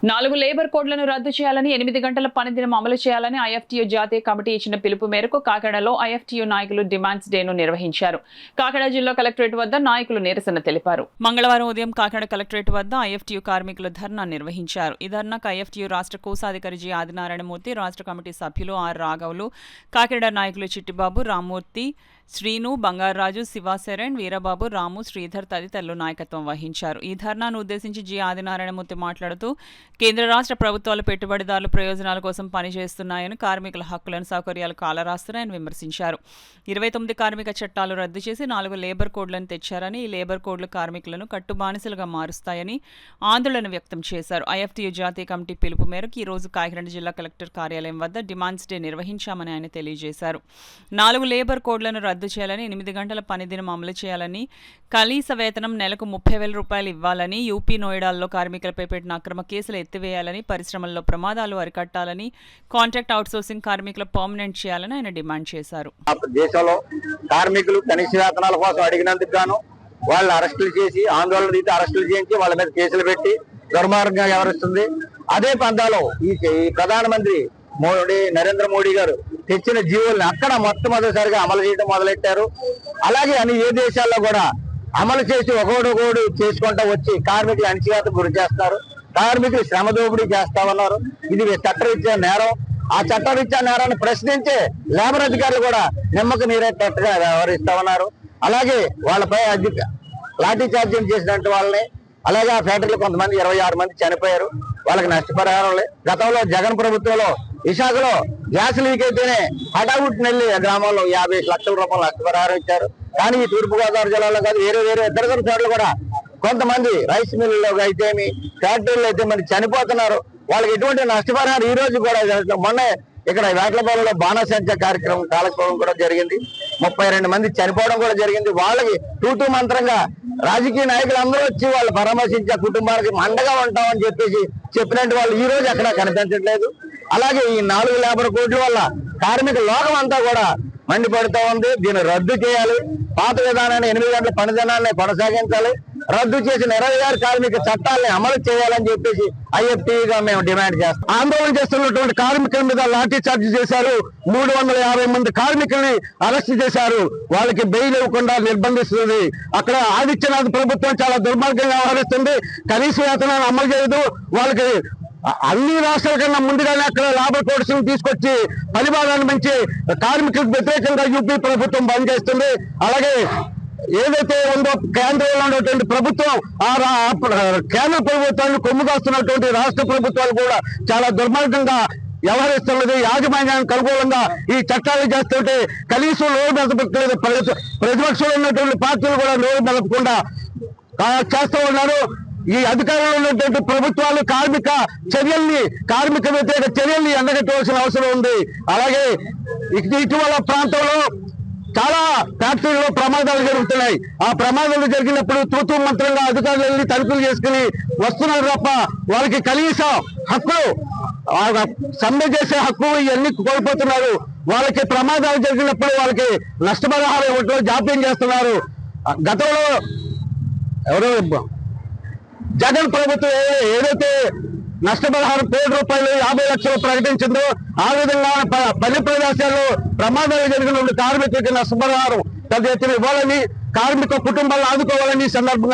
4 labour కోడ్లను రద్దు చేయాలని 8 గంటల పనిదినం అమలు చేయాలని ఐఎఫ్టీయూ జాతీయ కమిటీ ఇచ్చిన పిలుపు మేరకు కాకినాడలో ఐఎఫ్టీయూ నాయకులు డిమాండ్స్ డేను నిర్వహించారు. కాకినాడ జిల్లా కలెక్టరేట్ వద్ద నాయకులు నిరసన తెలిపారు. మంగళవారం ఉదయం కాకినాడ కలెక్టరేట్ వద్ద ఐఎఫ్టీయూ కార్మికులు ధర్నా నిర్వహించారు. ఈ ధర్నాకు ఐఎఫ్టీయూ రాష్ట్ర కోశాధికారి జి ఆదినారాయణమూర్తి, రాష్ట్ర కమిటీ సభ్యులు ఆర్ రాఘవులు, కాకినాడ నాయకులు చిట్టిబాబు, రామ్మూర్తి, శ్రీను, బంగారాజు, శివాశరణ్, వీరబాబు, రాము, శ్రీధర్ తదితరులు నాయకత్వం వహించారు. ఈ ధర్నాను ఉద్దేశించి జి ఆదినారాయణమూర్తి మాట్లాడుతూ కేంద్ర రాష్ట్ర ప్రభుత్వాలు పెట్టుబడిదారుల ప్రయోజనాల కోసం పనిచేస్తున్నాయని, కార్మికుల హక్కులను సౌకర్యాలు కాలరాస్తున్నాయని విమర్శించారు. 29 కార్మిక చట్టాలు రద్దు చేసి 4 లేబర్ కోడ్లను తెచ్చారని, ఈ లేబర్ కోడ్లు కార్మికులను కట్టుబానిసలుగా మారుస్తాయని ఆందోళన వ్యక్తం చేశారు. ఐఎఫ్టీయూ జాతీయ కమిటీ పిలుపు మేరకు ఈ రోజు కాకినాడ జిల్లా కలెక్టర్ కార్యాలయం వద్ద డిమాండ్స్ డే నిర్వహించామని ఆయన తెలియజేశారు. 4 లేబర్ కోడ్లను రద్దు చేయాలని, 8 గంటల పనిదినం అమలు చేయాలని, కనీస వేతనం నెలకు 30,000 రూపాయలు ఇవ్వాలని, యూపీ నోయిడాల్లో కార్మికులపై పెట్టిన అక్రమ కేసులు ఎత్తివేయాలని, పరిశ్రమల్లో ప్రమాదాలు అరికట్టాలని, కాంట్రాక్ట్ అవుట్సోర్సింగ్ కార్మికుల పర్మనెంట్ చేయాలని ఆయన డిమాండ్ చేశారు. దేశంలో కార్మికులు కనీస వేతనాల కోసం అడిగినందుకు గాను వాళ్ళు అరెస్టులు చేసి, ఆందోళన తీసి అరెస్టులు చేయించి వాళ్ళ మీద కేసులు పెట్టి దుర్మార్గంగా వ్యవహరిస్తుంది. అదే పందాలో ఈ ప్రధానమంత్రి నరేంద్ర మోడీ గారు తెచ్చిన జీవోల్ని అక్కడ మొట్టమొదటిసారిగా అమలు చేయడం మొదలెట్టారు. అలాగే అని ఏ దేశాల్లో కూడా అమలు చేసి ఒకడు చేసుకుంటూ వచ్చి కార్మికులు అణచివేతకు గురి చేస్తారు, కార్మికులు శ్రమ దోపిడీ చేస్తామన్నారు. ఇది చట్టరీత్యా నేరం. ఆ చట్టరీత్యా నేరాన్ని ప్రశ్నించే లేబర్ అధికారులు కూడా నిమ్మకు నీరెట్టట్టుగా వ్యవహరిస్తామన్నారు. అలాగే వాళ్ళపై లాఠీ చార్జీలు చేసినట్టు వాళ్ళని, అలాగే ఆ ఫ్యాక్టరీలో కొంతమంది 26 మంది చనిపోయారు, వాళ్ళకి నష్టపరిహారం లేదు. గతంలో జగన్ ప్రభుత్వంలో విశాఖలో గ్యాస్ లీక్ అయితేనే హఠావుట్ నెల్లి గ్రామంలో 50 లక్షల రూపాయలు నష్టపరిహారం ఇచ్చారు. కానీ ఈ తూర్పుగోదావరి జిల్లాలో కాదు, వేరే ఇతర చోట్ల కూడా కొంతమంది రైస్ మిల్లులో అయితేమి, ఫ్యాక్టరీలో అయితే మరి చనిపోతున్నారు. వాళ్ళకి ఎటువంటి నష్టపరిహారం ఈ రోజు కూడా మొన్న ఇక్కడ వేటలపాలెంలో బాణసంచ కార్యక్రమం కాలక్రమం కూడా జరిగింది. 32 మంది చనిపోవడం కూడా జరిగింది. వాళ్ళకి తూతూ మంత్రంగా రాజకీయ నాయకులు అందరూ వచ్చి వాళ్ళు పరామర్శించే కుటుంబాలకి మండగా ఉంటామని చెప్పినట్టు వాళ్ళు ఈ రోజు ఎక్కడ కనిపించట్లేదు. అలాగే ఈ 4 లేబర్ కోడ్ల వల్ల కార్మిక లోకం అంతా కూడా మండిపడుతూ ఉంది. దీన్ని రద్దు చేయాలి. పాత విధానాన్ని 8 గంటల పనిదినాన్ని కొనసాగించాలి. రద్దు చేసిన 26 కార్మిక చట్టాలని అమలు చేయాలని చెప్పేసి ఐఎఫ్టీగా మేము డిమాండ్ చేస్తాం. ఆందోళన చేస్తున్నటువంటి కార్మికుల మీద లాఠీ చార్జ్ చేశారు. 350 మంది కార్మికుల్ని అరెస్ట్ చేశారు. వాళ్ళకి బెయిల్ ఇవ్వకుండా నిర్బంధిస్తుంది. అక్కడ ఆదిత్యనాథ్ ప్రభుత్వం చాలా దుర్మార్గంగా వ్యవహరిస్తుంది. కనీస వేతనాన్ని అమలు చేయదు. వాళ్ళకి అన్ని రాష్ట్రాల కన్నా ముందుగానే అక్కడ లేబర్ కోడ్స్ తీసుకొచ్చి పరిమాణాన్ని పెంచి కార్మికులకు వ్యతిరేకంగా యూపీ ప్రభుత్వం బంద్ చేస్తుంది. అలాగే ఏదైతే ఉందో కేంద్రంలో ఉన్నటువంటి ప్రభుత్వం కేంద్ర ప్రభుత్వాన్ని కొమ్ముగాస్తున్నటువంటి రాష్ట్ర ప్రభుత్వాలు కూడా చాలా దుర్మార్గంగా వ్యవహరిస్తున్నది. యాజమాన్యానికి అనుకూలంగా ఈ చట్టాలు చేస్తుంటే కనీసం నోరు మెదపట్లేదు. ప్రతిపక్షంలో ఉన్నటువంటి పార్టీలు కూడా నోరు మెదపకుండా చేస్తూ ఉన్నారు. ఈ అధికారంలో ఉన్నటువంటి ప్రభుత్వాలు కార్మిక వ్యతిరేక చర్యల్ని ఎండగట్టవలసిన అవసరం ఉంది. అలాగే ఇటీవల ప్రాంతంలో చాలా ఫ్యాక్టరీలో ప్రమాదాలు జరుగుతున్నాయి. ఆ ప్రమాదాలు జరిగినప్పుడు తూతూ మంత్రంగా అధికారులు వెళ్ళి తనిఖీలు చేసుకుని వస్తున్నారు తప్ప వాళ్ళకి కనీస హక్కులు, సమ్మె చేసే హక్కు ఇవన్నీ కోల్పోతున్నారు. వాళ్ళకి ప్రమాదాలు జరిగినప్పుడు వాళ్ళకి నష్టపరిహారం ఇవ్వటం జాప్యం చేస్తున్నారు. గతంలో జగన్ ప్రభుత్వం ఏదైతే నష్టపరిహారం 1 కోటి రూపాయలు 50 లక్షలు ప్రకటించిందో ఆ విధంగా పని ప్రదేశాల్లో ప్రమాదాలు జరిగినప్పుడు కార్మికులకి నష్టపరిహారం పెద్ద ఎత్తున ఇవ్వాలని, కార్మిక కుటుంబాలను ఆదుకోవాలని సందర్భంగా